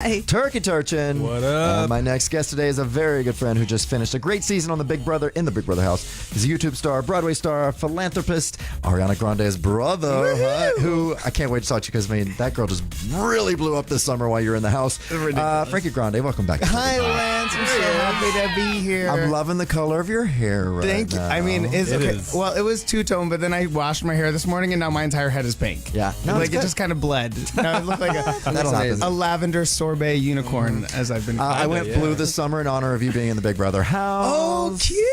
Hey. Turkey Turchin. What up? My next guest today is a very good friend who just finished a great season on The Big Brother in the Big Brother house. He's a YouTube star, Broadway star, philanthropist, Ariana Grande's brother, who I can't wait to talk to you because, I mean, that girl just really blew up this summer while you were in the house. Frankie Grande, welcome back. Hi, Lance. I'm so happy to be here. I'm loving the color of your hair right Thank you. now. I mean, It is. Well, it was two-tone, but then I washed my hair this morning, and now my entire head is pink. Yeah. No, like it's it good. just kind of bled. Now it looked like That'll happen. a lavender sorbet unicorn, as I've been. I went blue this summer in honor of you being in the Big Brother house. Oh, cute.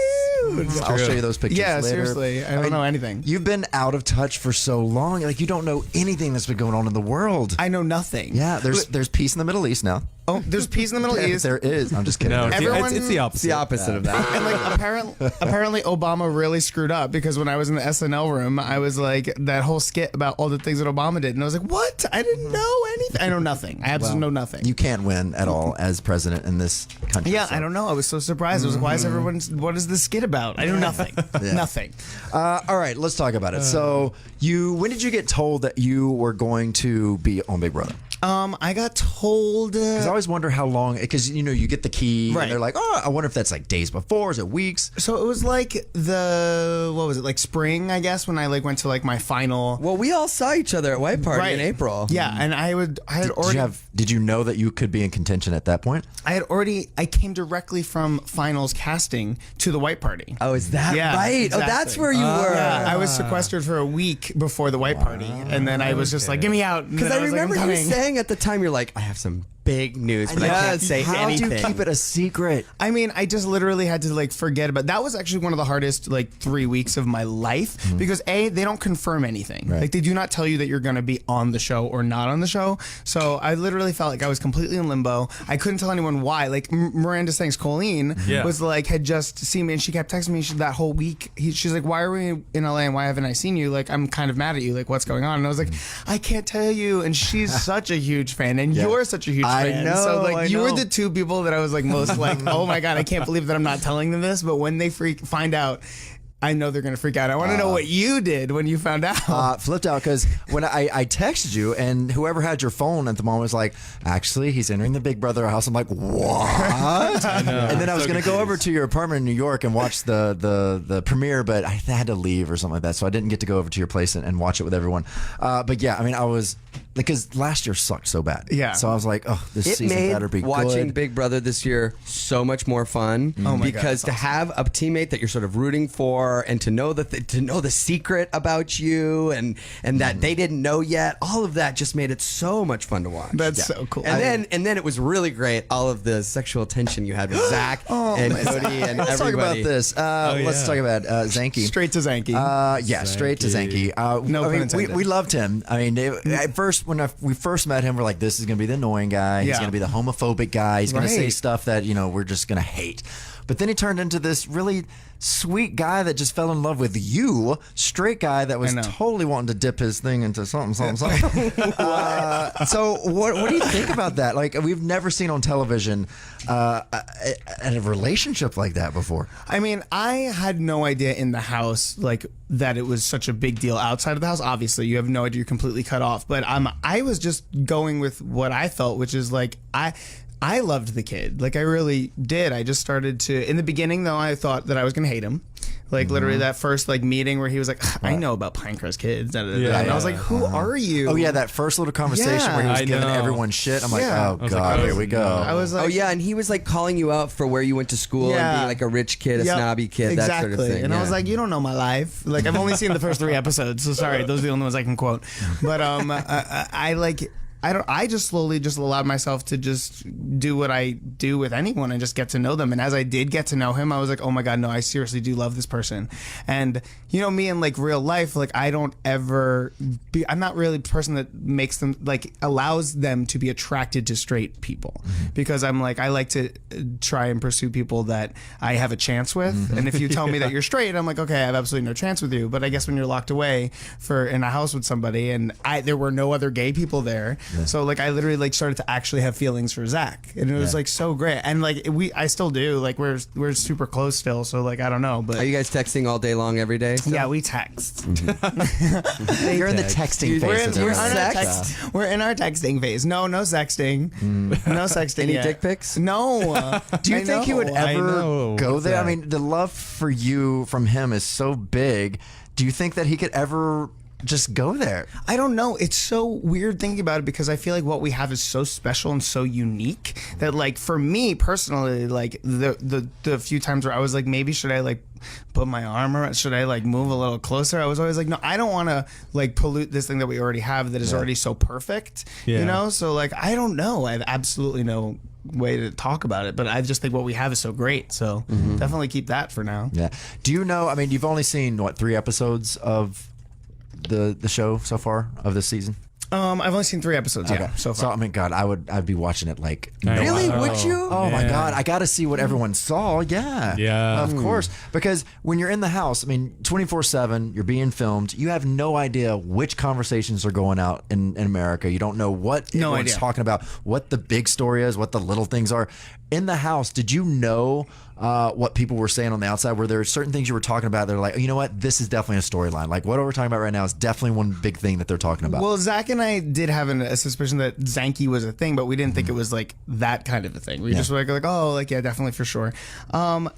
I'll show you those pictures Yeah, later. seriously. I don't know anything. You've been out of touch for so long. Like, you don't know anything that's been going on in the world. I know nothing. Yeah, there's peace in the Middle East now. Oh, there's peace in the Middle East. There is. I'm just kidding. No, Everyone- it's the opposite. It's the opposite of that. And like apparently Obama really screwed up, because when I was in the SNL room, I was like, that whole skit about all the things that Obama did, and I was like, what? I didn't know anything. I know nothing. I absolutely know nothing. You can't win at all as president in this country. Yeah, so. I don't know. I was so surprised. I was like, why is everyone? What is this skit about? I know nothing. Nothing. All right, let's talk about it. So, when did you get told that you were going to be on Big Brother? I got told. Because I always wonder how long. Because you get the key, Right. and they're like, oh, I wonder if that's like days before, is it weeks? So it was like what was it, like spring, I guess, when I like went to like my final. Well, we all saw each other at White Party in April. Yeah, and I had already. Did you know that you could be in contention at that point? I came directly from finals casting to the White Party. Oh, is that Yeah, right? exactly. Oh, that's where you were. Yeah, I was sequestered for a week before the White Party, and then I was just like, "Get me out!" Because I remember you saying at the time, you're like, I have some big news, but I can't say How anything. do you keep it a secret? I mean, I just literally had to like forget about. That was actually one of the hardest like 3 weeks of my life, because they don't confirm anything. Right. Like they do not tell you that you're going to be on the show or not on the show. So I literally felt like I was completely in limbo. I couldn't tell anyone why. Like Miranda Stanks Colleen was like, had just seen me, and she kept texting me that whole week. She's like, "Why are we in LA and why haven't I seen you? Like, I'm kind of mad at you. Like, what's going on?" And I was like, "I can't tell you." And she's such a huge fan, and you're such a huge fan. I know. So like, I you were know. the two people that I was like most like, oh my god, I can't believe that I'm not telling them this. But when they find out, I know they're gonna freak out. I want to know what you did when you found out. Flipped out because when I texted you, and whoever had your phone at the moment was like, actually, he's entering the Big Brother house. I'm like, what? And then I was going to go over to your apartment in New York and watch the premiere, but I had to leave or something like that, so I didn't get to go over to your place and watch it with everyone. But yeah, I mean, I was, because last year sucked so bad. Yeah. So I was like, oh, this It season made better be watching good. Big Brother this year so much more fun. Oh my God, because to have a teammate that you're sort of rooting for, and to know the secret about you, and that they didn't know yet, all of that just made it so much fun to watch. That's so cool. And then it was really great, all of the sexual tension you had with Zach and Cody and Let's talk everybody. about this. Let's talk about Zanky. Straight to Zanky. Straight to Zanky. No I pun mean, intended. we loved him. I mean, at first, when we first met him, we're like, this is going to be the annoying guy. He's Yeah. going to be the homophobic guy. He's going to say Right. stuff that, we're just going to hate. But then he turned into this really sweet guy that just fell in love with you, straight guy that was I know. totally wanting to dip his thing into something. So what do you think about that? Like, we've never seen on television a relationship like that before. I mean, I had no idea in the house like that it was such a big deal outside of the house. Obviously, you have no idea, you're completely cut off. But I was just going with what I felt, which is like I loved the kid. Like, I really did. I just started to, in the beginning though, I thought that I was gonna hate him. Like literally that first like meeting where he was like, I know about Pinecrest kids. Da, da, da, da. And I was like, who are you? Oh yeah, that first little conversation where he was I giving know. everyone shit. I'm like, Yeah. oh I was god, like, here we go. I was like, Oh yeah, and he was like calling you out for where you went to school and Yeah. being like a rich kid, a Yep, snobby kid, exactly. that sort of thing. And I was like, you don't know my life. Like, I've only seen the first 3 episodes, so sorry, those are the only ones I can quote. But I just slowly just allowed myself to just do what I do with anyone and just get to know them. And as I did get to know him, I was like, oh my God, no, I seriously do love this person. And me in like real life, like I'm not really the person that makes them, like allows them to be attracted to straight people, because I'm like, I like to try and pursue people that I have a chance with. And if you tell me that you're straight, I'm like, okay, I have absolutely no chance with you. But I guess when you're locked away in a house with somebody, and there were no other gay people there, So like I literally like started to actually have feelings for Zach, and it was like so great. And like I still do. Like we're super close still. So like I don't know, but Are you guys texting all day long every day? still? yeah, we text. You're in the texting phase. We're in our texting phase. No sexting. No sexting. Any yet. dick pics? No. Do you think he would ever know. go What's there? that? I mean, the love for you from him is so big. Do you think that he could ever just go there? I don't know. It's so weird thinking about it because I feel like what we have is so special and so unique that, like, for me personally, like the few times where I was like, maybe should I like put my arm around? Should I like move a little closer? I was always like, no, I don't want to like pollute this thing that we already have that is already so perfect. Yeah. You know? So like, I don't know. I have absolutely no way to talk about it, but I just think what we have is so great. So definitely keep that for now. Yeah. Do you know? I mean, you've only seen what 3 episodes of the show so far of this season? I've only seen 3 episodes. Yeah, so far. So I mean, God, I'd be watching it like. Really? Wow. Would you? Oh my Yeah. God! I got to see what everyone saw. Yeah, Yeah. of course. Because when you're in the house, I mean, 24/7, you're being filmed. You have no idea which conversations are going out in America. You don't know what No everyone's idea. talking about, what the big story is, what the little things are. In the house, did you know what people were saying on the outside? Were there certain things you were talking about? They're like, oh, you know what? This is definitely a storyline. Like what we're talking about right now is definitely one big thing that they're talking about. Well, Zach and I did have a suspicion that Zanky was a thing, but we didn't think it was like that kind of a thing. We just were like, oh, like yeah, definitely for sure.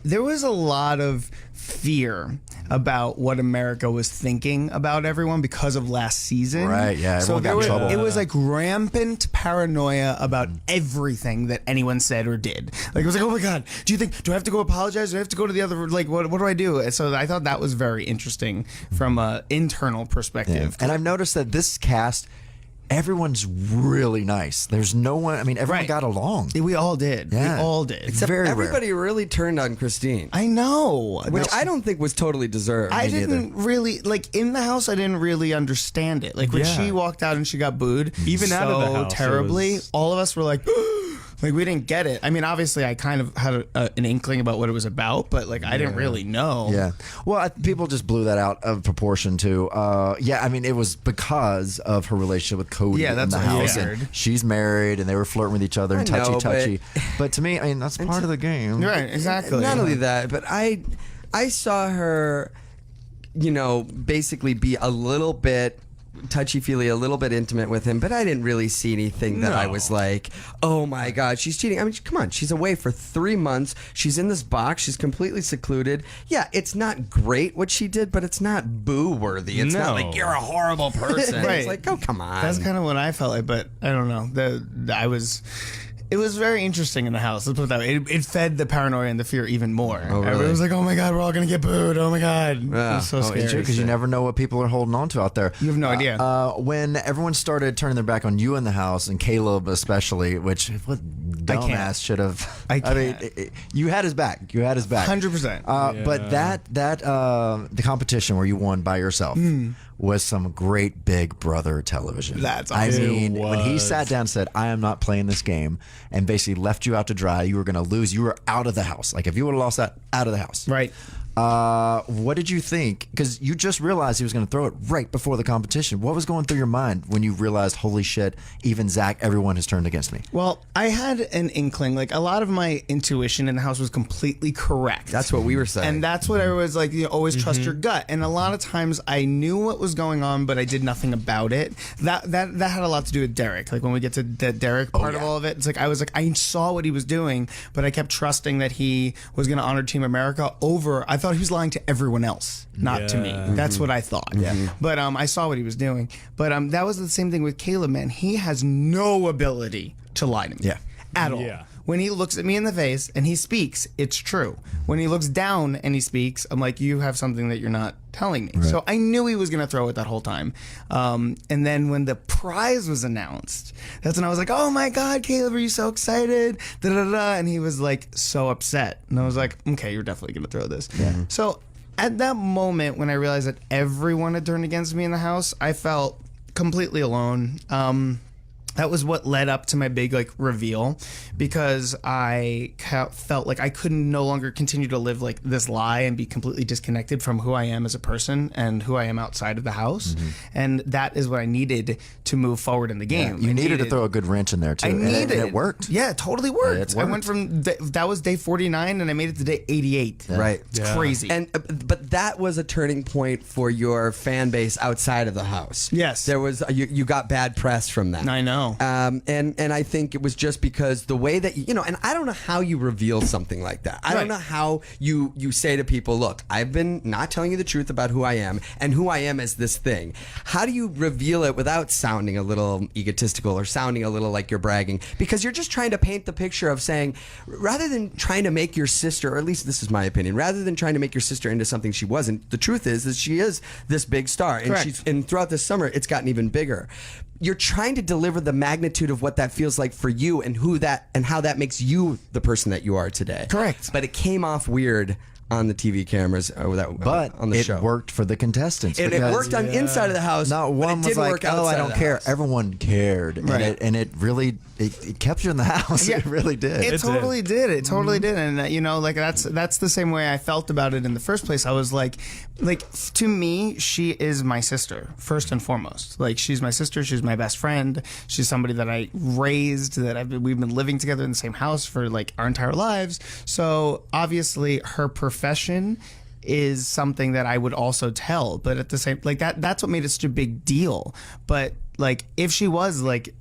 There was a lot of fear about what America was thinking about everyone because of last season. Right, yeah, So everyone got there in was, trouble. it was like rampant paranoia about everything that anyone said or did. Like it was like, oh my God, do I have to go apologize? Do I have to go to the other? Like, what do I do? And so I thought that was very interesting from an internal perspective. And I've noticed that this cast, everyone's really nice. There's no one. I mean, everyone Right. got along. We all did. Yeah. We all did. Except very rare. Everybody really turned on Christine, I know. which I don't think was totally deserved. I didn't really like in the house. I didn't really understand it. Like when Yeah. she walked out and she got booed, Even so out of the house, it terribly. was- All of us were like, like we didn't get it. I mean, obviously, I kind of had an inkling about what it was about, but like I didn't really know. Yeah. Well, people just blew that out of proportion too. Yeah, I mean, it was because of her relationship with Cody Yeah, in that's the what I house. figured. And she's married, and they were flirting with each other and I know, touchy. But to me, I mean, that's part of the game. Right. Exactly. Not only that, but I saw her, basically be a little bit touchy-feely, a little bit intimate with him, but I didn't really see anything that I No. was like, oh my God, she's cheating. I mean, come on, she's away for 3 months. She's in this box. She's completely secluded. Yeah, it's not great what she did, but it's not boo-worthy. It's not No. like, you're a horrible person. Right. It's like, oh, come on. That's kind of what I felt like, but I don't know. It was very interesting in the house. Let's put it that way. It fed the paranoia and the fear even more. really? Everyone was like, "Oh my God, we're all gonna get booed! Oh my God!" It was so scary. Because you never know what people are holding on to out there. You have no idea. When everyone started turning their back on you in the house, and Caleb especially, which what can't. dumbass should have. I mean, can't. you had his back. You had his back. 100%. But the competition where you won by yourself was some great Big Brother television. That's I awesome. mean, It when he was. sat down and said, "I am not playing this game," and basically left you out to dry, you were going to lose. You were out of the house. Like if you would have lost that, out of the house. Right. What did you think? Because you just realized he was going to throw it right before the competition. What was going through your mind when you realized, holy shit, even Zach, everyone has turned against me? Well, I had an inkling. Like a lot of my intuition in the house was completely correct. That's what we were saying. And that's what I was like, always trust your gut. And a lot of times I knew what was going on, but I did nothing about it. That had a lot to do with Derek. Like when we get to the Derek part of all of it, it's like I saw what he was doing, but I kept trusting that he was going to honor Team America over. I thought he was lying to everyone else, not to me. Yeah. That's what I thought. But I saw what he was doing. But that was the same thing with Caleb, man. He has no ability to lie to me. Yeah. At all. Yeah. When he looks at me in the face and he speaks, it's true. When he looks down and he speaks, I'm like, you have something that you're not telling me. So I knew he was going to throw it that whole time. And then when the prize was announced, that's when I was like, oh my God, Caleb, are you so excited? Da, da, da. And he was like so upset. And I was like, okay, you're definitely going to throw this. So at that moment, when I realized that everyone had turned against me in the house, I felt completely alone. that was what led up to my big like reveal, because I felt like I couldn't no longer continue to live like this lie and be completely disconnected from who I am as a person and who I am outside of the house. And that is what I needed to move forward in the game. You needed to throw a good wrench in there too. And it worked. Yeah, it totally worked. It I went from that was day 49 and I made it to day 88. Right. It's crazy. And but that was a turning point for your fan base outside of the house. Yes. There was you got bad press from that. I know. And I think it was just because the way that you know, and I don't know how you reveal something like that. I don't know how you say to people, look, I've been not telling you the truth about who I am and who I am as this thing. How do you reveal it without sounding a little egotistical or sounding a little like you're bragging? Because you're just trying to paint the picture of saying, rather than trying to make your sister, or at least this is my opinion, rather than trying to make your sister into something she wasn't, the truth is that she is this big star, and and throughout this summer it's gotten even bigger. You're trying to deliver the magnitude of what that feels like for you and how that makes you the person that you are today. Correct. But it came off weird on the TV cameras on the show. It worked for the contestants. And it worked on inside of the house. Not one was like, "Oh, I don't care." Everyone cared, and it really it kept you in the house. Yeah. It really did. It totally did. It totally did. And you know, like that's the same way I felt about it in the first place. I was like to me, she is my sister first and foremost. Like she's my sister. She's my best friend. She's somebody that I raised. We've been living together in the same house for like our entire lives. So obviously, her profession is something that I would also tell, but at the same that's what made it such a big deal. But like if she was like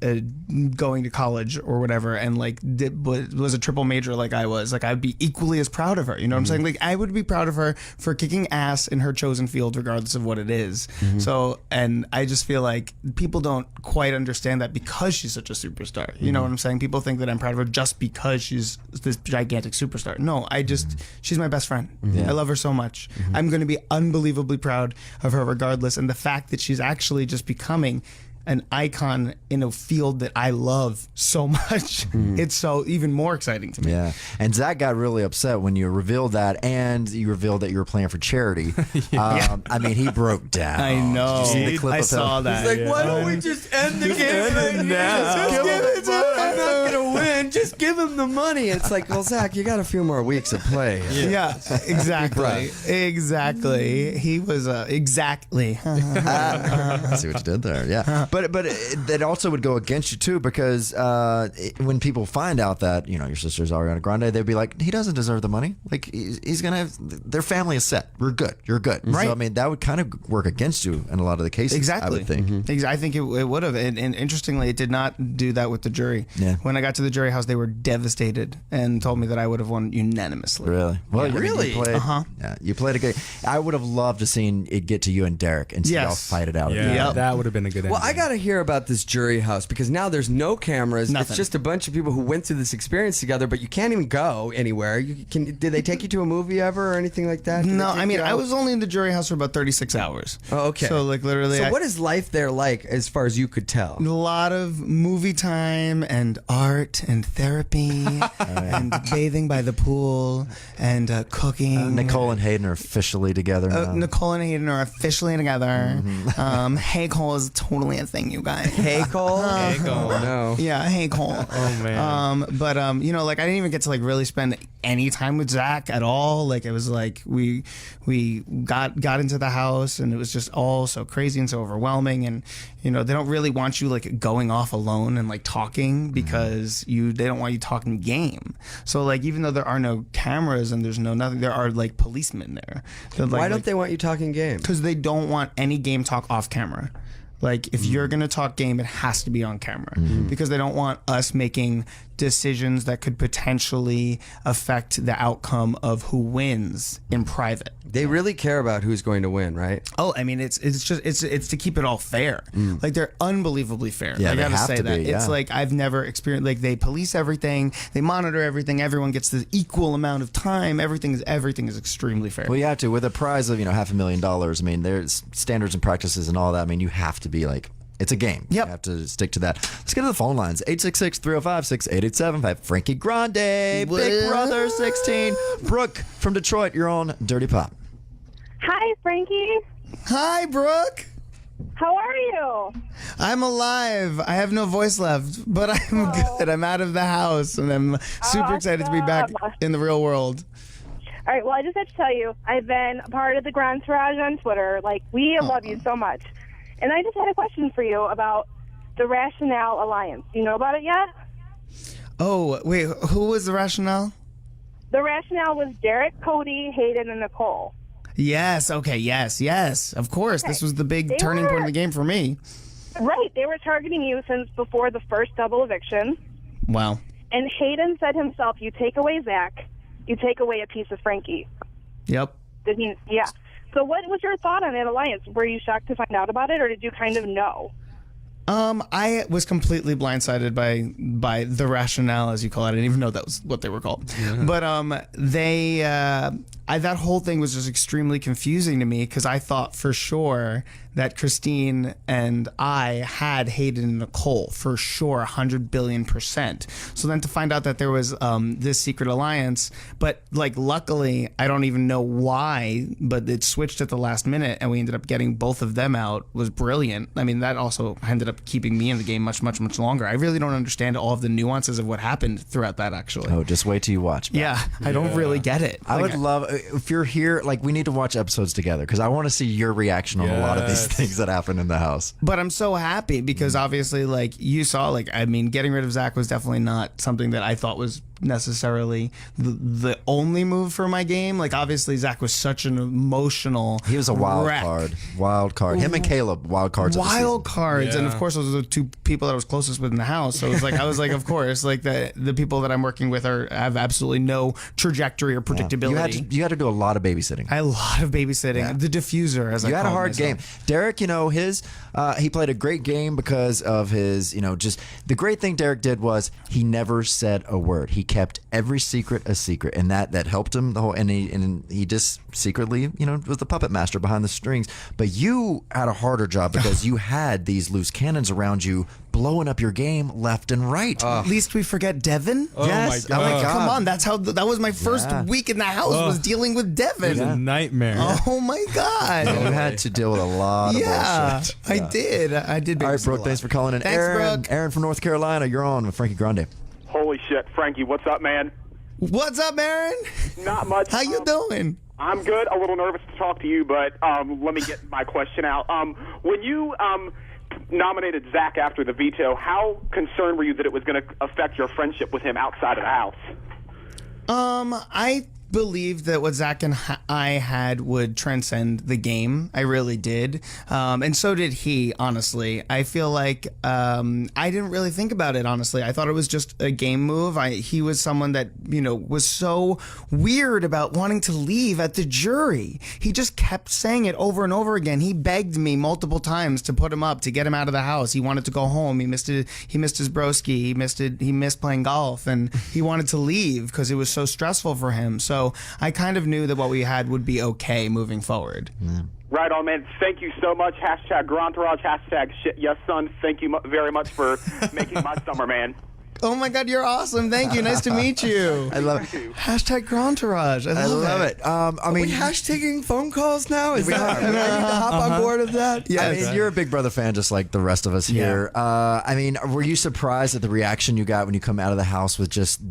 going to college or whatever and like was a triple major like I was, like I'd be equally as proud of her. You know what I'm saying? Like I would be proud of her for kicking ass in her chosen field regardless of what it is. So, and I just feel like people don't quite understand that because she's such a superstar. You know what I'm saying? People think that I'm proud of her just because she's this gigantic superstar. No, she's my best friend. I love her so much. I'm going to be unbelievably proud of her regardless. And the fact that she's actually just becoming an icon in a field that I love so much, it's so even more exciting to me. Yeah, and Zach got really upset when you revealed that, and you revealed that you were playing for charity. I mean, he broke down. I know. Did you see the clip I of saw him? that. He's like, why don't we just end the game right now? Just give it to him. I'm not gonna win. Just give him the money. It's like, well, Zach, you got a few more weeks of play. Yeah, exactly. Exactly. He was exactly. I see what you did there. Yeah, but it also would go against you too, because when people find out that your sister's Ariana Grande, they'd be like, he doesn't deserve the money. Like he's gonna have their family is set. We're good. You're good. Right. So I mean, that would kind of work against you in a lot of the cases. Exactly. I would think. I think it would have. And interestingly, it did not do that with the jury. Yeah. When I got to the jury house, they were devastated and told me that I would have won unanimously. Really? Well, Really? You played, yeah, you played a good. I would have loved to seen it get to you and Derek and see y'all fight it out. Yeah, that would have been a good ending. Well, I got to hear about this jury house because now there's no cameras. Nothing. It's just a bunch of people who went through this experience together, but you can't even go anywhere. Did they take you to a movie ever or anything like that? No, I mean, I was only in the jury house for about 36 hours. Oh, okay. So, like, literally. So, what is life there like as far as you could tell? A lot of movie time and art and therapy and bathing by the pool and cooking. Nicole and Hayden are officially together now. Nicole and Hayden are officially together. Hey Cole is totally a thing, you guys. Hey, Cole? Hey, Cole. Oh, no. Yeah, hey Cole. Oh man. But like I didn't even get to like really spend any time with Zach at all. Like it was like we got into the house and it was just all so crazy and so overwhelming, and they don't really want you like going off alone and like talking because they don't want you talking game. So like even though there are no cameras and there's no nothing, there are like policemen there. Why don't they want you talking game? Because they don't want any game talk off camera. Like, if you're going to talk game, it has to be on camera because they don't want us making decisions that could potentially affect the outcome of who wins in private. They really care about who's going to win, right? Oh, I mean, it's to keep it all fair. Like, they're unbelievably fair. Yeah, I gotta they have say to that. be, It's yeah. like I've never experienced. Like, they police everything, they monitor everything. Everyone gets the equal amount of time. Everything is extremely fair. Well, you have to with a prize of $500,000. I mean, there's standards and practices and all that. I mean, you have to be like. It's a game. Yep. You have to stick to that. Let's get to the phone lines. 866-305-6887. Frankie Grande, Big Brother 16. Brooke from Detroit, you're on Dirty Pop. Hi, Frankie. Hi, Brooke. How are you? I'm alive. I have no voice left, but I'm good. I'm out of the house, and I'm super excited to be back in the real world. All right, well, I just have to tell you, I've been a part of the Grand Tourage on Twitter. Like, we love you so much. And I just had a question for you about the Rationale Alliance. Do you know about it yet? Oh, wait, who was the Rationale? The Rationale was Derek, Cody, Hayden, and Nicole. Yes, okay, yes, of course. Okay. This was the big They turning were- point of the game for me. Right, they were targeting you since before the first double eviction. Wow. And Hayden said himself, you take away Zach, you take away a piece of Frankie. Yep. Did he? Yeah. So what was your thought on that alliance? Were you shocked to find out about it, or did you kind of know? I was completely blindsided by the Rationale, as you call it. I didn't even know that was what they were called. But that whole thing was just extremely confusing to me because I thought for sure that Christine and I had Hayden and Nicole for sure, 100 billion%. So then to find out that there was this secret alliance, but like luckily I don't even know why, but it switched at the last minute and we ended up getting both of them out was brilliant. I mean, that also ended up keeping me in the game much longer. I really don't understand all of the nuances of what happened throughout that actually. Oh, just wait till you watch. Man. Yeah, I don't really get it. I would love if you're here. Like, we need to watch episodes together because I want to see your reaction on a lot of these things that happen in the house. But I'm so happy because obviously, like you saw, like I mean, getting rid of Zach was definitely not something that I thought was necessarily the only move for my game. Like obviously, Zach was such an emotional. He was a wild wreck. card. Him and Caleb, wild cards. Wild cards, and of course those are the two people that I was closest with in the house. So it was like I was like, of course, like the people that I'm working with have absolutely no trajectory or predictability. You had to do a lot of babysitting. A lot of babysitting. The diffuser, as I You had a called hard myself. game. Derek, he played a great game because of his, just the great thing Derek did was he never said a word. He kept every secret a secret, and that helped him the whole. And he just secretly, was the puppet master behind the strings. But you had a harder job because you had these loose cannons around you, blowing up your game left and right. At least we forget Devin. Yes, my oh my God. God. Come on, that was my first week in the house was dealing with It was a Devin. nightmare. Oh my God. You had to deal with a lot of bullshit. I did. I did. All right, babysit Brooke, a lot. thanks for calling in. Thanks, Aaron, Brooke. Aaron from North Carolina, you're on with Frankie Grande. Holy shit, Frankie, what's up, man? What's up, Aaron? Not much. How you doing? I'm good. A little nervous to talk to you, but let me get my question out. When you nominated Zach after the veto, how concerned were you that it was going to affect your friendship with him outside of the house? I believed that what Zach and I had would transcend the game. I really did. And so did he, honestly. I feel like I didn't really think about it, honestly. I thought it was just a game move. He was someone that, was so weird about wanting to leave at the jury. He just kept saying it over and over again. He begged me multiple times to put him up, to get him out of the house. He wanted to go home. He missed his broski. He missed playing golf, and he wanted to leave because it was so stressful for him. So I kind of knew that what we had would be okay moving forward. Right on, man. Thank you so much. Hashtag Grantourage, hashtag shit yes, son. Thank you very much for making my summer, man. Oh my God, you're awesome. Thank you. Nice to meet you. I love it. Hashtag Grantourage. I love it. I Are we mean, hashtagging phone calls now? Is that? I need to hop on board of that. Yes. I mean, you're a Big Brother fan, just like the rest of us here. I mean, were you surprised at the reaction you got when you come out of the house with just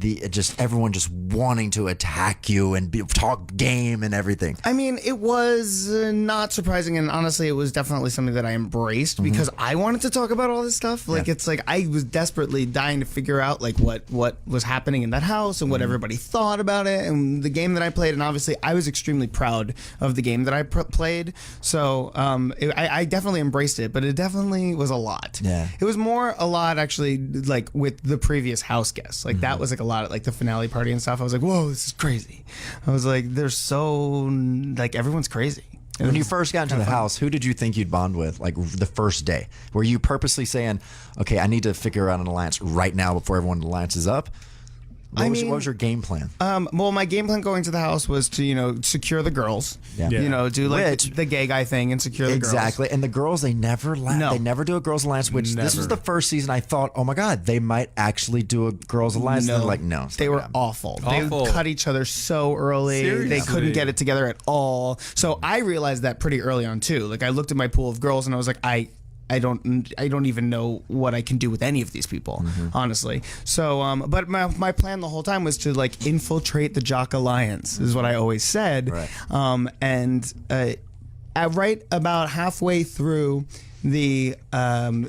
everyone just wanting to attack you and talk game and everything? I mean, it was not surprising, and honestly, it was definitely something that I embraced because I wanted to talk about all this stuff. Like, it's like I was desperately dying to figure out like what was happening in that house and what everybody thought about it and the game that I played. And obviously, I was extremely proud of the game that I played. So I definitely embraced it, but it definitely was a lot. Yeah. It was more a lot actually, like with the previous house guests. Like that was like a lot, like the finale party and stuff. I was like, whoa, this is crazy. I was like, they're so like everyone's crazy. When you first got into the house, who did you think you'd bond with, like the first day? Were you purposely saying, okay, I need to figure out an alliance right now before everyone alliances up? What was your game plan? Well, my game plan going to the house was to, secure the girls. Yeah. Do like the gay guy thing and secure the girls. Exactly. And the girls, they never They never do a girls alliance, which this was the first season I thought, oh my God, they might actually do a girls alliance. No. And they're like, no. They were awful. They would cut each other so early. Seriously? They couldn't get it together at all. So I realized that pretty early on too. Like I looked at my pool of girls and I was like, I don't even know what I can do with any of these people, honestly. So, but my plan the whole time was to like infiltrate the Jock Alliance, is what I always said. Right. Right about halfway through the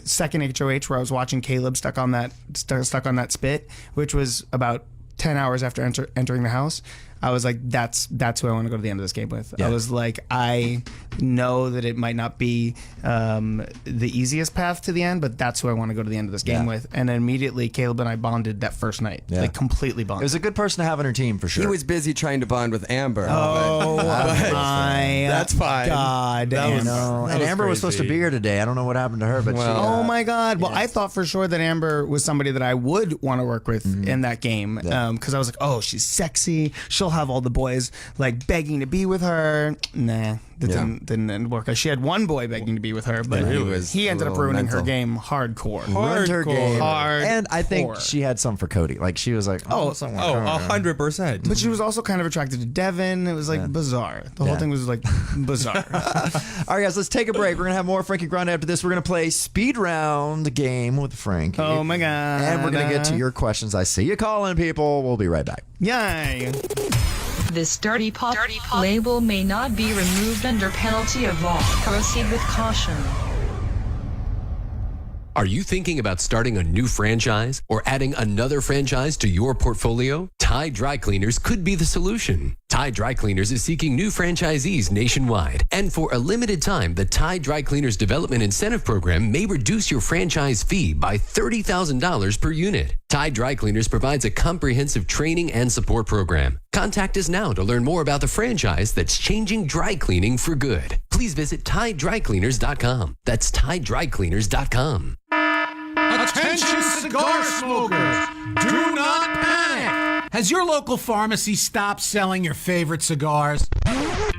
second HOH, where I was watching Caleb stuck on that spit, which was about 10 hours after entering the house, I was like, that's who I want to go to the end of this game with. Yeah. I was like, I know that it might not be the easiest path to the end, but that's who I want to go to the end of this game with. And then immediately, Caleb and I bonded that first night, like completely bonded. It was a good person to have on her team for sure. He was busy trying to bond with Amber. Oh my That's fine. God, Amber. And Amber was supposed to be here today. I don't know what happened to her, but Oh my God. Well, I thought for sure that Amber was somebody that I would want to work with in that game. Because I was like, oh, she's sexy. She'll have all the boys like begging to be with her. Nah, that didn't work. She had one boy begging to be with her, but he ended up ruining her game hardcore. ruined her game. Hardcore. And I think she had some for Cody. Like she was like, 100%. But she was also kind of attracted to Devin. It was like bizarre. The whole thing was like bizarre. all right, guys, let's take a break. We're going to have more Frankie Grande after this. We're going to play speed round game with Frankie. Oh my God. And we're going to get to your questions. I see you calling, people. We'll be right back. Yay. This Dirty Pop label may not be removed under penalty of law. Proceed with caution. Are you thinking about starting a new franchise or adding another franchise to your portfolio? Tide Dry Cleaners could be the solution. Tide Dry Cleaners is seeking new franchisees nationwide. And for a limited time, the Tide Dry Cleaners Development Incentive Program may reduce your franchise fee by $30,000 per unit. Tide Dry Cleaners provides a comprehensive training and support program. Contact us now to learn more about the franchise that's changing dry cleaning for good. Please visit TideDryCleaners.com. That's TideDryCleaners.com. Attention cigar smokers, do not panic. Has your local pharmacy stopped selling your favorite cigars?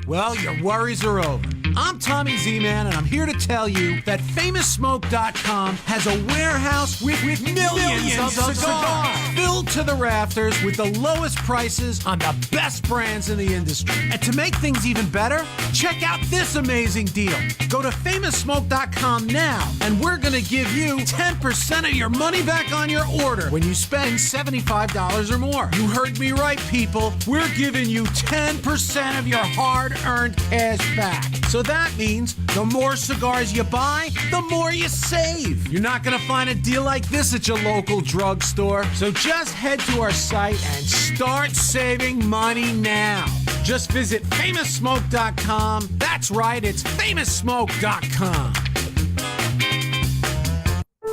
Well, your worries are over. I'm Tommy Z-Man, and I'm here to tell you that FamousSmoke.com has a warehouse with millions of cigars filled to the rafters with the lowest prices on the best brands in the industry. And to make things even better, check out this amazing deal. Go to FamousSmoke.com now, and we're going to give you 10% of your money back on your order when you spend $75 or more. You heard me right, people. We're giving you 10% of your hard-earned cash back. So that means the more cigars you buy, the more you save. You're not going to find a deal like this at your local drugstore. So just head to our site and start saving money now. Just visit FamousSmoke.com. That's right, it's FamousSmoke.com.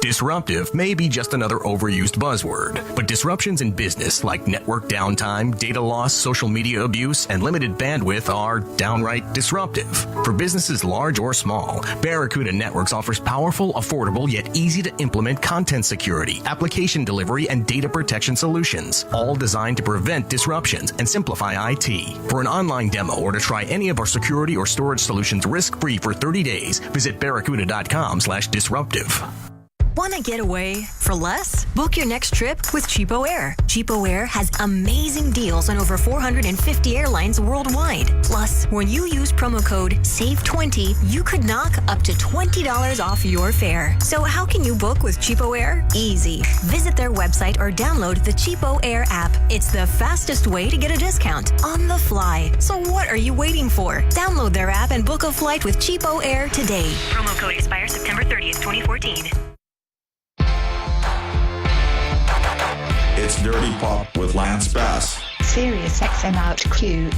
Disruptive may be just another overused buzzword, but disruptions in business like network downtime, data loss, social media abuse, and limited bandwidth are downright disruptive. For businesses large or small, Barracuda Networks offers powerful, affordable, yet easy to implement content security, application delivery, and data protection solutions, all designed to prevent disruptions and simplify IT. For an online demo or to try any of our security or storage solutions risk-free for 30 days, visit barracuda.com/disruptive. Want to get away for less? Book your next trip with Cheapo Air. Cheapo Air has amazing deals on over 450 airlines worldwide. Plus, when you use promo code SAVE20, you could knock up to $20 off your fare. So how can you book with Cheapo Air? Easy. Visit their website or download the Cheapo Air app. It's the fastest way to get a discount on the fly. So what are you waiting for? Download their app and book a flight with Cheapo Air today. Promo code expires September 30th, 2014. It's Dirty Pop with Lance Bass. Sirius XM out Q.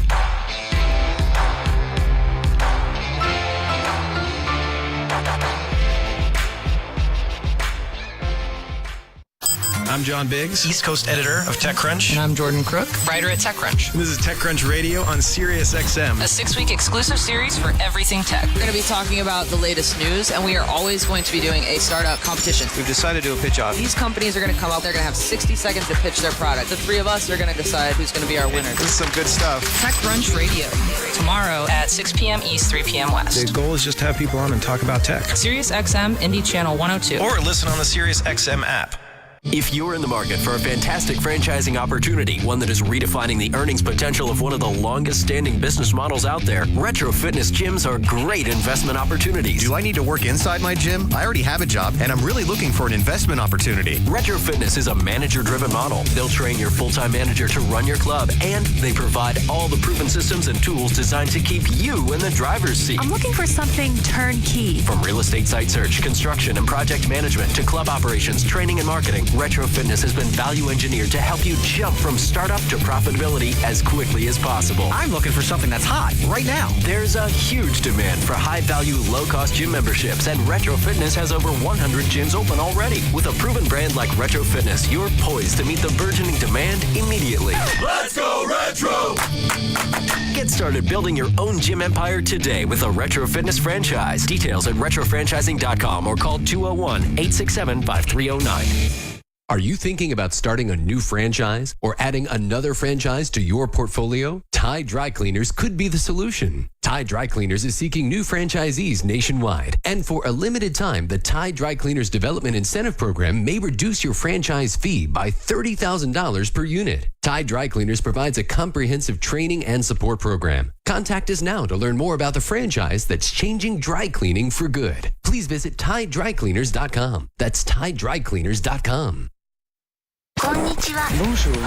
I'm John Biggs, East Coast editor of TechCrunch. And I'm Jordan Crook, writer at TechCrunch. And this is TechCrunch Radio on Sirius XM. A 6-week exclusive series for everything tech. We're going to be talking about the latest news, and we are always going to be doing a startup competition. We've decided to do a pitch off. These companies are going to come up, they're going to have 60 seconds to pitch their product. The three of us are going to decide who's going to be our winner. This is some good stuff. TechCrunch Radio, tomorrow at 6 p.m. East, 3 p.m. West. The goal is just to have people on and talk about tech. Sirius XM, Indie Channel 102. Or listen on the Sirius XM app. If you're in the market for a fantastic franchising opportunity, one that is redefining the earnings potential of one of the longest standing business models out there, retro fitness gyms are great investment opportunities. Do I need to work inside my gym? I already have a job, and I'm really looking for an investment opportunity. Retro Fitness is a manager-driven model. They'll train your full-time manager to run your club, and they provide all the proven systems and tools designed to keep you in the driver's seat. I'm looking for something turnkey. From real estate site search, construction, and project management to club operations, training, and marketing, Retro Fitness has been value engineered to help you jump from startup to profitability as quickly as possible. I'm looking for something that's hot right now. There's a huge demand for high-value, low-cost gym memberships, and Retro Fitness has over 100 gyms open already. With a proven brand like Retro Fitness, you're poised to meet the burgeoning demand immediately. Let's go Retro! Get started building your own gym empire today with a Retro Fitness franchise. Details at retrofranchising.com or call 201-867-5309. Are you thinking about starting a new franchise or adding another franchise to your portfolio? Tide Dry Cleaners could be the solution. Tide Dry Cleaners is seeking new franchisees nationwide. And for a limited time, the Tide Dry Cleaners Development Incentive Program may reduce your franchise fee by $30,000 per unit. Tide Dry Cleaners provides a comprehensive training and support program. Contact us now to learn more about the franchise that's changing dry cleaning for good. Please visit TideDryCleaners.com. That's TideDryCleaners.com. Konnichiwa. Bonjour.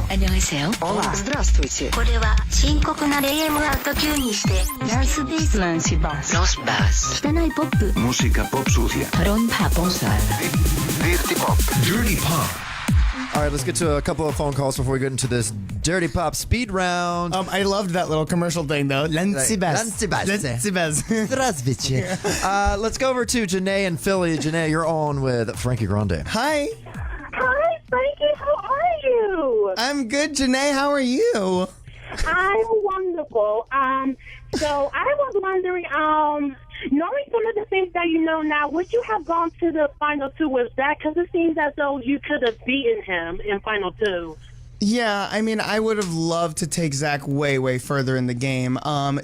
안녕하세요. Здравствуйте. これは深刻なレイエムアウト級にしてダンスベースランシバスロスバス汚いポップ Música pop sucia. trompa posada DirtyPop. DirtyPop. All right, let's get to a couple of phone calls before we get into this Dirty Pop speed round. I loved that little commercial thing, though. Let's go over to Janae in Philly. Janae, you're on with Frankie Grande. Hi. Hi, Frankie. How are you? I'm good, Janae. How are you? I'm wonderful. So I was wondering, knowing some of the things that you know now, would you have gone to the final two with Zach? Because it seems as though you could have beaten him in final two. Yeah, I mean, I would have loved to take Zach way, way further in the game.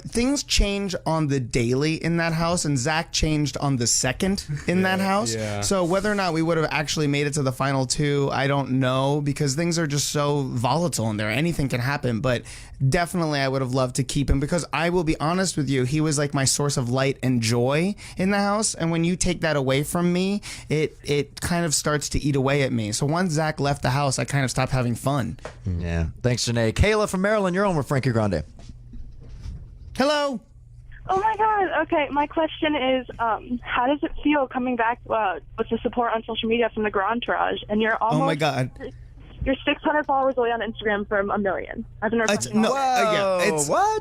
Things change on the daily in that house, and Zach changed on the second in that house. Yeah. So whether or not we would have actually made it to the final two, I don't know, because things are just so volatile in there. Anything can happen, but definitely I would have loved to keep him, because I will be honest with you, he was like my source of light and joy in the house, and when you take that away from me, it kind of starts to eat away at me. So once Zach left the house, I kind of stopped having fun. Yeah. Thanks, Janae. Kayla from Maryland, you're on with Frankie Grande. Hello. Oh my God. Okay, my question is, how does it feel coming back with the support on social media from the Entourage, and you're almost... Oh my God. You're 600 followers away on Instagram from 1 million. I've been what?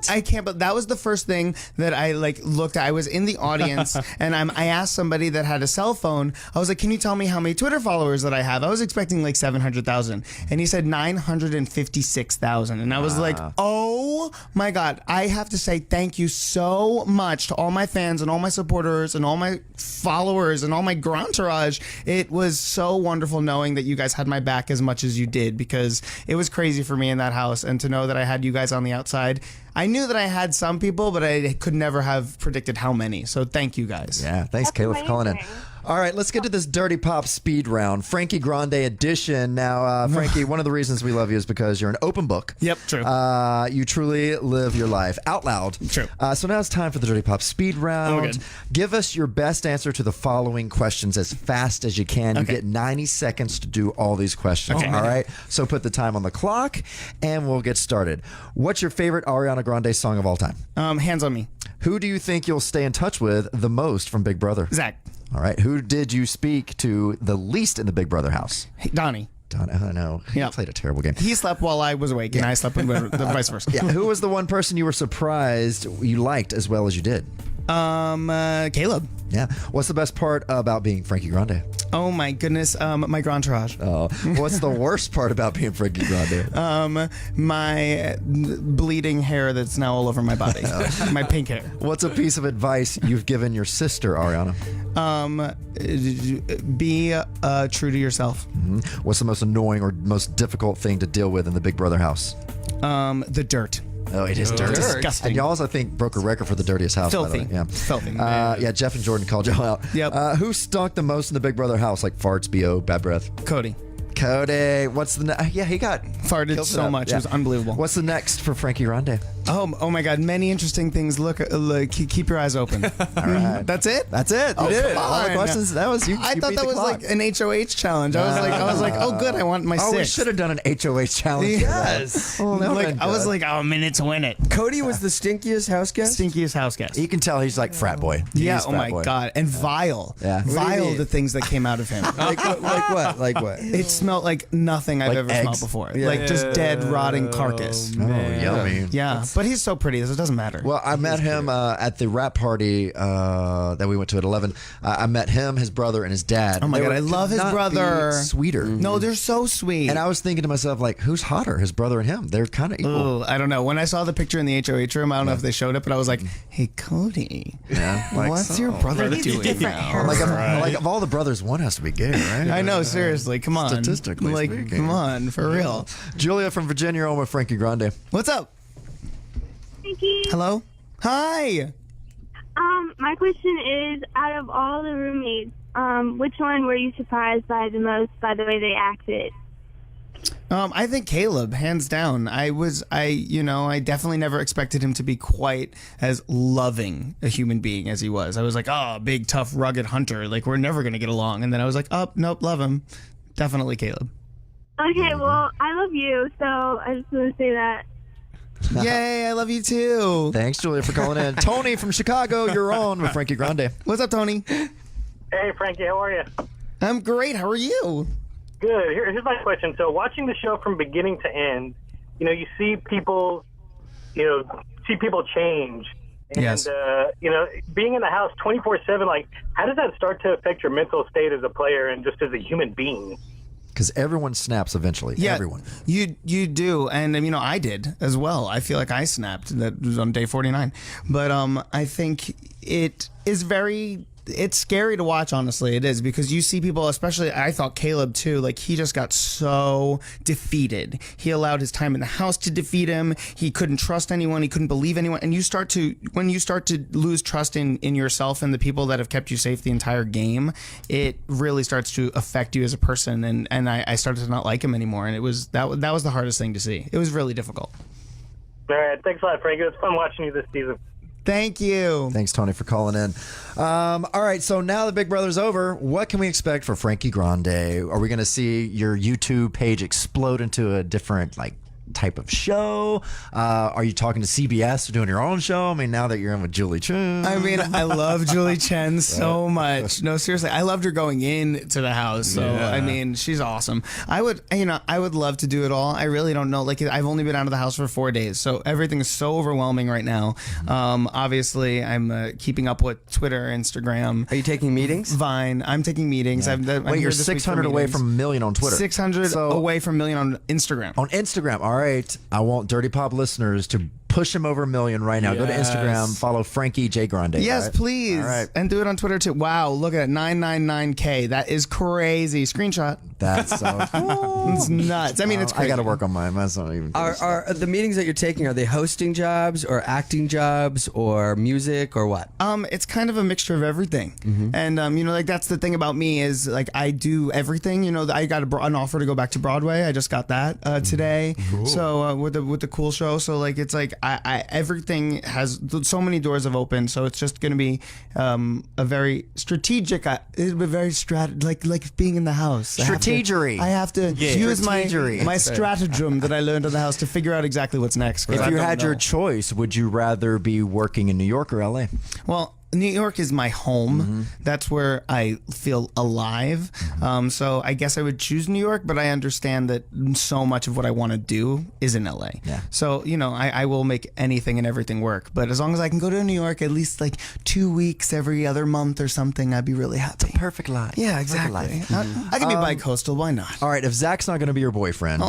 I can't. But that was the first thing that I looked at. I was in the audience and I asked somebody that had a cell phone. I was like, "Can you tell me how many Twitter followers that I have?" I was expecting like 700,000, and he said 956,000, and I was like, "Oh my God!" I have to say thank you so much to all my fans and all my supporters and all my followers and all my Entourage. It was so wonderful knowing that you guys had my back as much as you did, because it was crazy for me in that house, and to know that I had you guys on the outside. I knew that I had some people, but I could never have predicted how many. So thank you guys. Yeah, thanks, Kayla, for calling in. All right, let's get to this Dirty Pop speed round, Frankie Grande edition. Now, Frankie, one of the reasons we love you is because you're an open book. Yep, true. You truly live your life out loud. True. So now it's time for the Dirty Pop speed round. Give us your best answer to the following questions as fast as you can. You get 90 seconds to do all these questions. All right? So put the time on the clock, and we'll get started. What's your favorite Ariana Grande song of all time? Hands on Me. Who do you think you'll stay in touch with the most from Big Brother? Zach. All right. Who did you speak to the least in the Big Brother house? Donnie. I don't know. He played a terrible game. He slept while I was awake, and I slept when the vice versa. Who was the one person you were surprised you liked as well as you did? Caleb. Yeah. What's the best part about being Frankie Grande? Oh my goodness, my Grantourage. Oh, what's the worst part about being Frankie Grande? My bleeding hair that's now all over my body. My pink hair. What's a piece of advice you've given your sister, Ariana? Be true to yourself. Mm-hmm. What's the most annoying or most difficult thing to deal with in the Big Brother house? The dirt. Oh, it is dirty. Disgusting. And y'all's, I think, broke a record for the dirtiest house. Filthy. By the way. Yeah. Filthy. Yeah, Jeff and Jordan called y'all out. Yep. Who stunk the most in the Big Brother house? Like farts, BO, bad breath? Cody. Cody. What's the yeah? He got farted so much. Yeah. It was unbelievable. What's the next for Frankie Grande? Oh my God! Many interesting things. Look, keep your eyes open. All right. That's it. That's it. You did it. All the questions. That was you. I thought beat that the was clock. like an HOH challenge. I was like, oh good, I want my Oh, we six. should have done an HOH challenge. Yes. Oh, that would've Like been I was good. like, a minute to win it. Cody was the stinkiest house guest? Stinkiest house guest. You can tell he's like frat boy. Yeah. He's Oh frat my boy. God. And vile. Yeah. Vile the things that came out of him. Like what? Like what? It smelled like nothing I've Like ever eggs? smelled before. Like just dead, rotting carcass. Oh, yummy. Yeah, but he's so pretty, so it doesn't matter. Well, I met him at the rap party that we went to at 11. I met him, his brother, and his dad. Oh my They God, were- I love could his not be brother. Sweeter. No, they're so sweet. And I was thinking to myself, like, who's hotter, his brother and him? They're kind of equal. Oh, I don't know. When I saw the picture in the HOH room, I don't know if they showed it, but I was like, "Hey, Cody, Yeah, like what's so. your brother Maybe doing different now?" hair. Like of all the brothers, one has to be gay, right? I know, seriously. Come on. Statistically like, speaking. come on, for real. Julia from Virginia, you're on with Frankie Grande. What's up? Frankie. Hello. Hi. My question is, out of all the roommates, which one were you surprised by the most by the way they acted? I think Caleb, hands down. I definitely never expected him to be quite as loving a human being as he was. I was like, oh, big, tough, rugged hunter. Like, we're never going to get along. And then I was like, oh, nope, love him. Definitely Caleb. Okay, well, I love you, so I just want to say that. Yay, I love you too. Thanks, Julia, for calling in. Tony from Chicago, you're on with Frankie Grande. What's up, Tony? Hey, Frankie, how are you? I'm great. How are you? Good. Here's my question. So, watching the show from beginning to end, you see people, change. And, Yes. being in the house 24/7, like, how does that start to affect your mental state as a player and just as a human being? Because everyone snaps eventually. Yeah, Everyone. You do, and I did as well. I feel like I snapped. That was on day 49. But I think it is it's scary to watch, honestly. It is, because you see people, especially I thought Caleb too, like he just got so defeated. He allowed his time in the house to defeat him. He couldn't trust anyone. He couldn't believe anyone. And when you start to lose trust in yourself and the people that have kept you safe the entire game, it really starts to affect you as a person. And I started to not like him anymore. And that was the hardest thing to see. It was really difficult. All right. Thanks a lot, Frankie. It was fun watching you this season. Thank you. Thanks, Tony, for calling in. All right, so now the Big Brother's over. What can we expect for Frankie Grande? Are we going to see your YouTube page explode into a different, type of show? Are you talking to CBS or doing your own show? I mean, now that you're in with Julie Chen. I mean, I love Julie Chen so much. No, seriously, I loved her going into the house. So I mean, she's awesome. I would love to do it all. I really don't know. I've only been out of the house for 4 days, so everything is so overwhelming right now. Obviously, I'm keeping up with Twitter, Instagram. Are you taking meetings? Vine. I'm taking meetings. Yeah. I'm Wait, here you're this week for 600 away meetings. from a million on Twitter. 600 away from a million on Instagram. On Instagram, all right. I want Dirty Pop listeners to push him over a million right now. Go to Instagram, follow Frankie J. Grande. Yes, right? please. All right. And do it on Twitter too. Wow, look at it. 999K. That is crazy. Screenshot. That's so it's nuts. I mean, it's crazy. I got to work on mine. That's not even. Are the meetings that you're taking, are they hosting jobs or acting jobs or music or what? It's kind of a mixture of everything. And that's the thing about me is I do everything. I got an offer to go back to Broadway. I just got that today. Cool. So with the cool show. So I everything has so many doors have opened. So it's just going to be a very strategic, like being in the house. Strategery. I have to use my Strategery. stratagem that I learned in the house to figure out exactly what's next. 'cause If I you don't had your know. choice, would you rather be working in New York or LA? Well, New York is my home. That's where I feel alive. So I guess I would choose New York, but I understand that so much of what I want to do is in LA. Yeah. So, I will make anything and everything work. But as long as I can go to New York at least like 2 weeks every other month or something, I'd be really happy. Perfect life. Yeah, exactly. I can be bi-coastal. Why not? All right, if Zach's not going to be your boyfriend,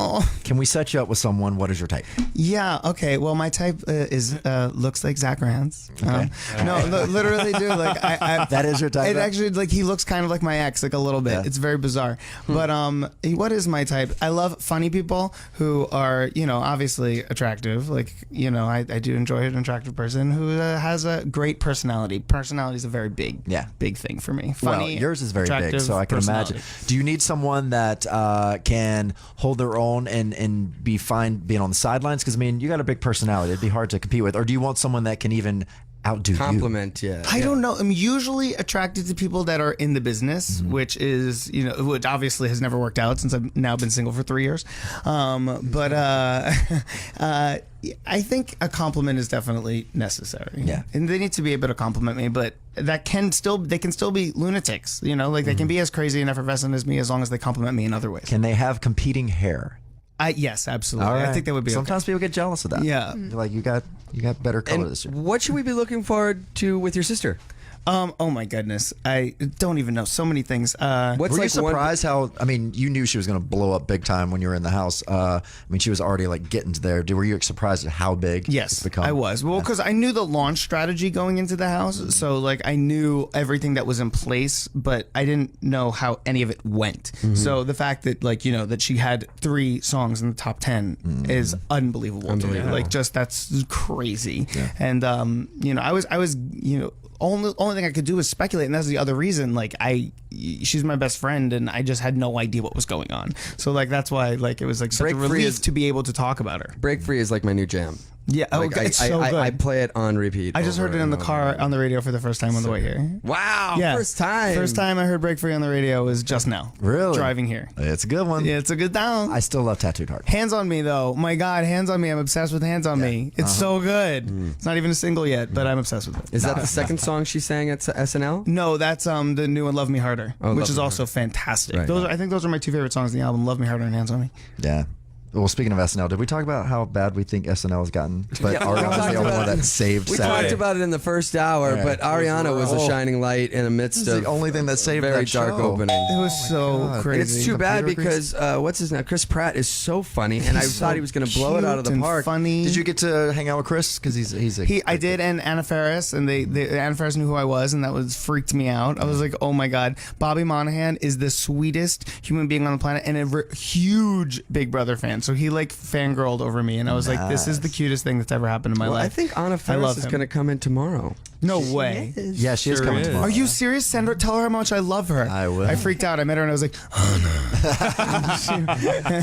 can we set you up with someone? What is your type? Yeah, okay. Well, my type looks like Zach Rance. Okay. Literally, dude. Like, that is your type? It actually, like, he looks kind of like my ex, like a little bit. Yeah. It's very bizarre. But what is my type? I love funny people who are, obviously attractive. Like, I do enjoy an attractive person who has a great personality. Personality is a very big thing for me. Funny, yours is very big, so I can imagine. Do you need someone that can hold their own and be fine being on the sidelines? Because, you got a big personality. It'd be hard to compete with. Or do you want someone that can even outdo compliment you? Yeah. I don't know. I'm usually attracted to people that are in the business, which is, which obviously has never worked out since I've now been single for 3 years. I think a compliment is definitely necessary. Yeah. And they need to be able to compliment me, but they can still be lunatics, they can be as crazy and effervescent as me as long as they compliment me in other ways. Can they have competing hair? Yes, absolutely. All right. I think that would be Sometimes people get jealous of that. Yeah. They're like, you got better color this year. What should we be looking forward to with your sister? Oh my goodness, I don't even know. So many things. Were you surprised how? You knew she was going to blow up big time when you were in the house. She was already like getting to there. Were you surprised at how big? Yes, it's become? I was. Well, because I knew the launch strategy going into the house, so like I knew everything that was in place, but I didn't know how any of it went. So the fact that that she had 3 songs in the top 10 is unbelievable. To me. Like that's crazy. Yeah. And I was only thing I could do was speculate, and that's the other reason. Like she's my best friend, and I just had no idea what was going on. So like that's why it was like such a relief to be able to talk about her. Break Free is like my new jam. Yeah, it's so good. I play it on repeat. I just heard it in the car on the radio for the first time on the way here. Wow, yeah. First time I heard Break Free on the radio was just now. Really? Driving here. It's a good one. Yeah, it's a good down. I still love Tattooed Heart. Hands on Me, though. My God, Hands on Me. I'm obsessed with Hands on Me. It's so good. It's not even a single yet, but I'm obsessed with it. Is that the second song she sang at SNL? No, that's the new one, Love Me Harder, which is also fantastic. Right. I think those are my 2 favorite songs in the album, Love Me Harder and Hands on Me. Yeah. Well, speaking of SNL, did we talk about how bad we think SNL has gotten? But Ariana's the only one that saved We Saturday. talked about it in the first hour, but Ariana was a shining light in the midst of the only thing that saved very that dark show. opening. It was so crazy. And it's too bad because what's his name? Chris Pratt is so funny, and I thought he was going to blow it out of the park. Funny. Did you get to hang out with Chris? Because I did, and Anna Faris, and Anna Faris knew who I was, and that freaked me out. I was like, oh my God, Bobby Monahan is the sweetest human being on the planet, and a huge Big Brother fan. So he fangirled over me, and I was like, this is the cutest thing that's ever happened in my life. I think Anna Faris is going to come in tomorrow. No way. Yeah, she is coming tomorrow. Are you serious? Tell her how much I love her. I will. I freaked out. I met her and I was like,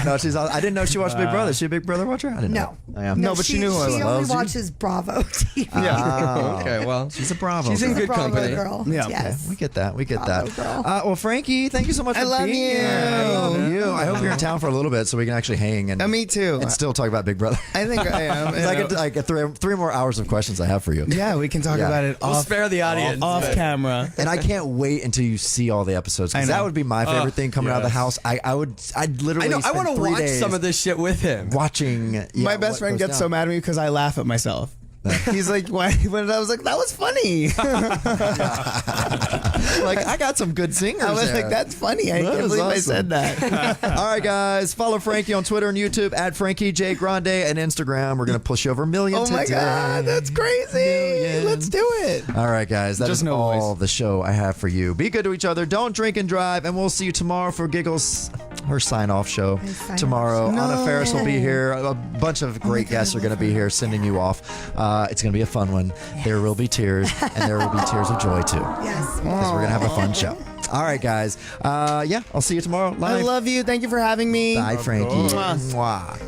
no, I didn't know she watched Big Brother. Is she a Big Brother watcher? I didn't know. No, but she knew who I was. She only watches Bravo TV. Yeah. Okay, well, she's a Bravo. She's in good company. Girl. Yeah. Yes. We get that. Well, Frankie, thank you so much for love being you. here. I love you. I hope you're in town for a little bit so we can actually hang and me too. And still talk about Big Brother. I think I am. I get 3 more hours of questions I have for you. Yeah, we can talk about it We'll spare the audience. Off camera. And I can't wait until you see all the episodes, because that would be my favorite thing coming out of the house. I'd literally I want to watch some of this shit with him. Watching. My best friend gets so mad at me because I laugh at myself. He's like, why? When I was like, that was funny. Like, I got some good singers. I was there. like, that's funny. I can't believe I said that. All right, guys. Follow Frankie on Twitter and YouTube at Frankie J. Grande, and Instagram. We're going to push you over 1 million today. Oh my God, that's crazy. Let's do it. All right, guys. That is all the show I have for you. Be good to each other. Don't drink and drive. And we'll see you tomorrow for Giggles, her sign-off show. Tomorrow, Anna Faris will be here. A bunch of great guests are going to be here sending you off. It's going to be a fun one. Yes. There will be tears, and there will be tears of joy, too. Yes. Because we're going to have a fun show. All right, guys. I'll see you tomorrow live. I love you. Thank you for having me. Bye, Frankie. Mwah.